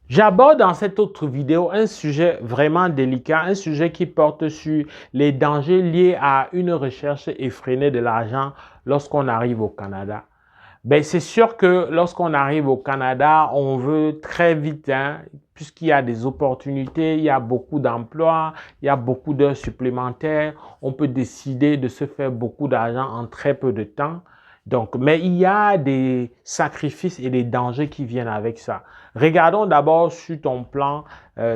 J'aborde dans cette autre vidéo un sujet vraiment délicat, un sujet qui porte sur les dangers liés à une recherche effrénée de l'argent lorsqu'on arrive au Canada. Ben, c'est sûr que lorsqu'on arrive au Canada, on veut très vite, hein, puisqu'il y a des opportunités, il y a beaucoup d'emplois, il y a beaucoup d'heures supplémentaires, on peut décider de se faire beaucoup d'argent en très peu de temps. Donc, mais il y a des sacrifices et des dangers qui viennent avec ça. Regardons d'abord sur ton plan,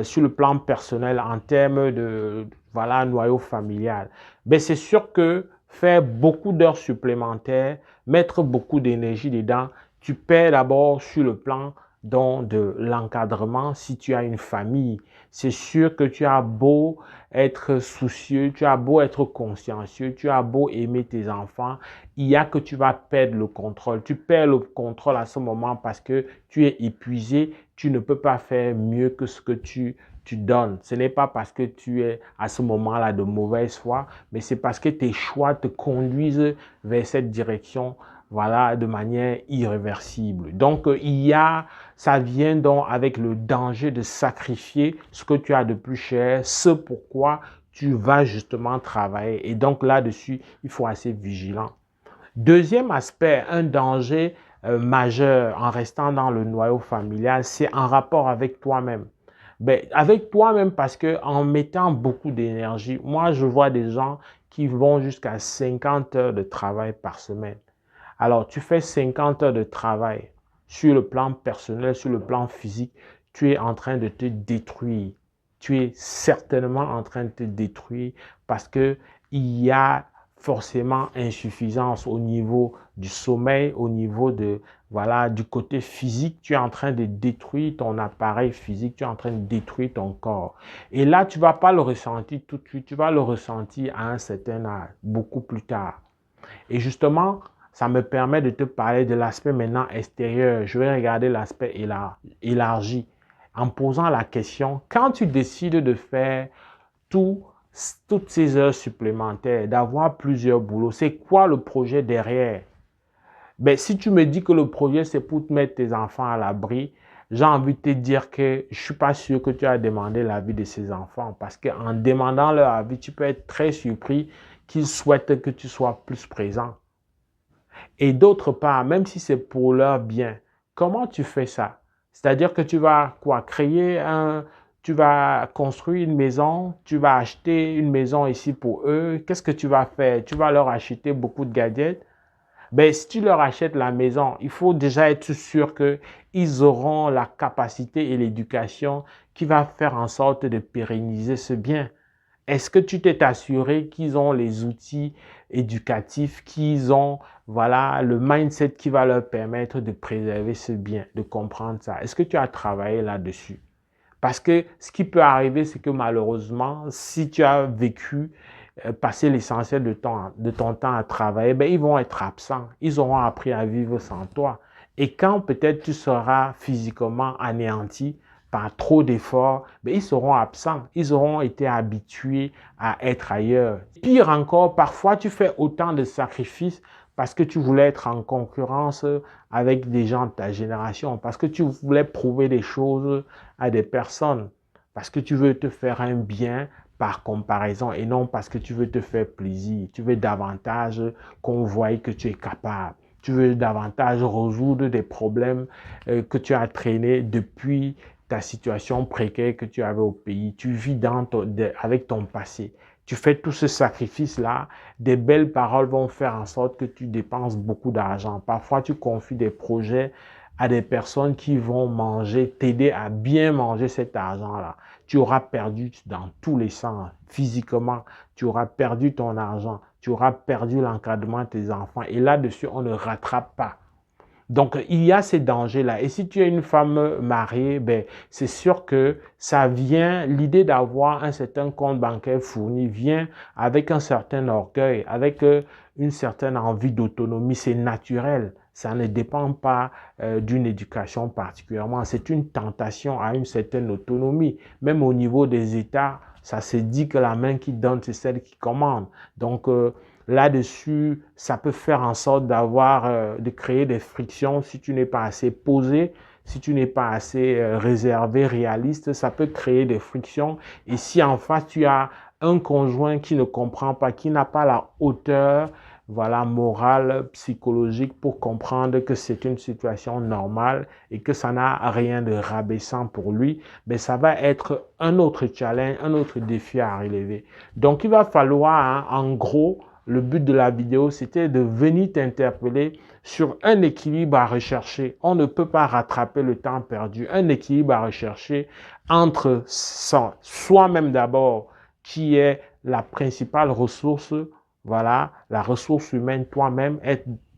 sur le plan personnel en termes de, voilà, noyau familial. Ben, c'est sûr que faire beaucoup d'heures supplémentaires, mettre beaucoup d'énergie dedans, tu perds d'abord sur le plan de l'encadrement si tu as une famille. C'est sûr que tu as beau être soucieux, tu as beau être consciencieux, tu as beau aimer tes enfants, il y a que tu vas perdre le contrôle. Tu perds le contrôle à ce moment parce que tu es épuisé, tu ne peux pas faire mieux que ce que tu donnes. Ce n'est pas parce que tu es à ce moment-là de mauvaise foi, mais c'est parce que tes choix te conduisent vers cette direction, voilà, de manière irréversible. Donc, ça vient donc avec le danger de sacrifier ce que tu as de plus cher, ce pourquoi tu vas justement travailler. Et donc, là-dessus, il faut assez vigilant. Deuxième aspect, un danger majeur en restant dans le noyau familial, c'est en rapport avec toi-même. Ben, avec toi-même parce que en mettant beaucoup d'énergie, moi je vois des gens qui vont jusqu'à 50 heures de travail par semaine. Alors tu fais 50 heures de travail sur le plan personnel, sur le plan physique, tu es en train de te détruire. Tu es certainement en train de te détruire parce que il y a forcément insuffisance au niveau du sommeil, au niveau de, voilà, du côté physique. Tu es en train de détruire ton appareil physique, tu es en train de détruire ton corps. Et là, tu ne vas pas le ressentir tout de suite, tu vas le ressentir à un certain âge, beaucoup plus tard. Et justement, ça me permet de te parler de l'aspect maintenant extérieur. Je vais regarder l'aspect élargi en posant la question, quand tu décides de faire tout, toutes ces heures supplémentaires, d'avoir plusieurs boulots, c'est quoi le projet derrière? Ben, si tu me dis que le projet, c'est pour te mettre tes enfants à l'abri, j'ai envie de te dire que je ne suis pas sûr que tu as demandé l'avis de ces enfants parce qu'en demandant leur avis, tu peux être très surpris qu'ils souhaitent que tu sois plus présent. Et d'autre part, même si c'est pour leur bien, comment tu fais ça? C'est-à-dire que tu vas quoi? Tu vas construire une maison, tu vas acheter une maison ici pour eux. Qu'est-ce que tu vas faire? Tu vas leur acheter beaucoup de gadgets. Ben, si tu leur achètes la maison, il faut déjà être sûr qu'ils auront la capacité et l'éducation qui va faire en sorte de pérenniser ce bien. Est-ce que tu t'es assuré qu'ils ont les outils éducatifs, qu'ils ont, voilà, le mindset qui va leur permettre de préserver ce bien, de comprendre ça? Est-ce que tu as travaillé là-dessus? Parce que ce qui peut arriver, c'est que malheureusement, si tu as vécu, passé l'essentiel de ton temps à travailler, ben, ils vont être absents. Ils auront appris à vivre sans toi. Et quand peut-être tu seras physiquement anéanti par trop d'efforts, ben, ils seront absents. Ils auront été habitués à être ailleurs. Pire encore, parfois tu fais autant de sacrifices parce que tu voulais être en concurrence avec des gens de ta génération, parce que tu voulais prouver des choses à des personnes, parce que tu veux te faire un bien par comparaison et non parce que tu veux te faire plaisir. Tu veux davantage qu'on voie que tu es capable. Tu veux davantage résoudre des problèmes que tu as traînés depuis ta situation précaire que tu avais au pays. Tu vis avec ton passé. Tu fais tout ce sacrifice-là, des belles paroles vont faire en sorte que tu dépenses beaucoup d'argent. Parfois, tu confies des projets à des personnes qui vont manger, t'aider à bien manger cet argent-là. Tu auras perdu dans tous les sens, physiquement, tu auras perdu ton argent, tu auras perdu l'encadrement de tes enfants. Et là-dessus, on ne rattrape pas. Donc, il y a ces dangers-là. Et si tu es une femme mariée, ben, c'est sûr que ça vient, l'idée d'avoir un certain compte bancaire fourni vient avec un certain orgueil, avec une certaine envie d'autonomie. C'est naturel. Ça ne dépend pas d'une éducation particulièrement. C'est une tentation à une certaine autonomie. Même au niveau des États, ça se dit que la main qui donne, c'est celle qui commande. Donc, là-dessus, ça peut faire en sorte de créer des frictions si tu n'es pas assez posé, si tu n'es pas assez réservé, réaliste, ça peut créer des frictions. Et si en face, tu as un conjoint qui ne comprend pas, qui n'a pas la hauteur, voilà, morale, psychologique pour comprendre que c'est une situation normale et que ça n'a rien de rabaissant pour lui, mais ça va être un autre challenge, un autre défi à relever. Donc, il va falloir, hein, en gros, le but de la vidéo, c'était de venir t'interpeller sur un équilibre à rechercher. On ne peut pas rattraper le temps perdu. Un équilibre à rechercher entre soi-même d'abord, qui est la principale ressource, voilà, la ressource humaine, toi-même,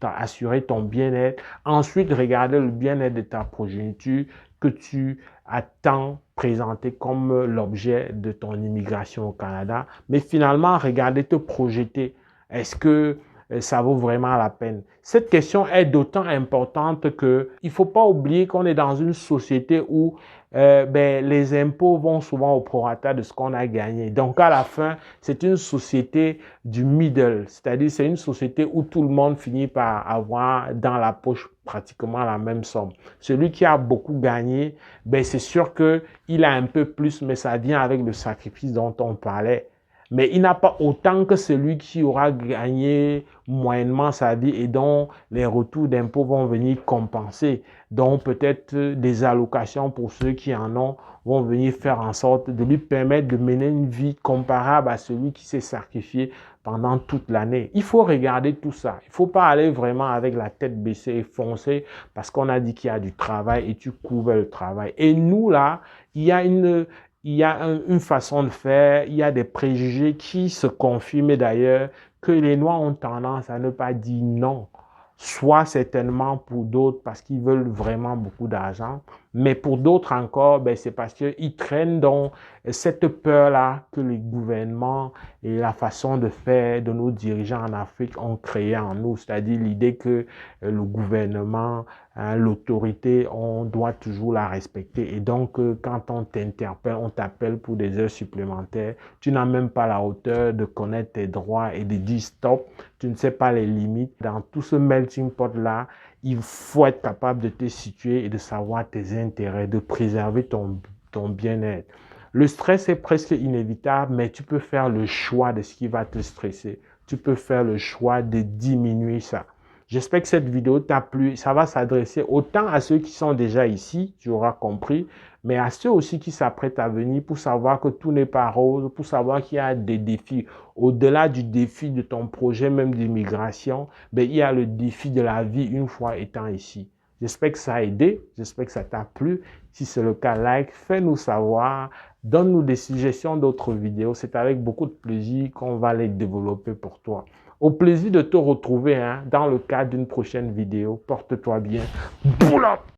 assurer ton bien-être. Ensuite, regarder le bien-être de ta progéniture que tu attends présenter comme l'objet de ton immigration au Canada. Mais finalement, regarder te projeter. Est-ce que ça vaut vraiment la peine? Cette question est d'autant importante qu'il ne faut pas oublier qu'on est dans une société où les impôts vont souvent au prorata de ce qu'on a gagné. Donc, à la fin, c'est une société du middle, c'est-à-dire c'est une société où tout le monde finit par avoir dans la poche pratiquement la même somme. Celui qui a beaucoup gagné, c'est sûr qu'il a un peu plus, mais ça vient avec le sacrifice dont on parlait. Mais il n'a pas autant que celui qui aura gagné moyennement sa vie et dont les retours d'impôts vont venir compenser. Donc peut-être des allocations pour ceux qui en ont vont venir faire en sorte de lui permettre de mener une vie comparable à celui qui s'est sacrifié pendant toute l'année. Il faut regarder tout ça. Il ne faut pas aller vraiment avec la tête baissée et foncer parce qu'on a dit qu'il y a du travail et tu couvres le travail. Et nous, là, il y a une façon de faire, il y a des préjugés qui se confirment d'ailleurs que les Noirs ont tendance à ne pas dire non. Soit certainement pour d'autres parce qu'ils veulent vraiment beaucoup d'argent, mais pour d'autres encore, c'est parce qu'ils traînent dans cette peur-là que les gouvernements et la façon de faire de nos dirigeants en Afrique ont créé en nous, c'est-à-dire l'idée que le gouvernement, hein, l'autorité, on doit toujours la respecter. Et donc, quand on t'interpelle, on t'appelle pour des heures supplémentaires, tu n'as même pas la hauteur de connaître tes droits et de dire stop, tu ne sais pas les limites. Dans tout ce melting pot-là, il faut être capable de te situer et de savoir tes intérêts, de préserver ton bien-être. Le stress est presque inévitable, mais tu peux faire le choix de ce qui va te stresser. Tu peux faire le choix de diminuer ça. J'espère que cette vidéo t'a plu. Ça va s'adresser autant à ceux qui sont déjà ici, tu auras compris, mais à ceux aussi qui s'apprêtent à venir pour savoir que tout n'est pas rose, pour savoir qu'il y a des défis. Au-delà du défi de ton projet même d'immigration, il y a le défi de la vie une fois étant ici. J'espère que ça a aidé, j'espère que ça t'a plu. Si c'est le cas, like, fais-nous savoir, donne-nous des suggestions d'autres vidéos. C'est avec beaucoup de plaisir qu'on va les développer pour toi. Au plaisir de te retrouver dans le cadre d'une prochaine vidéo. Porte-toi bien. Boula!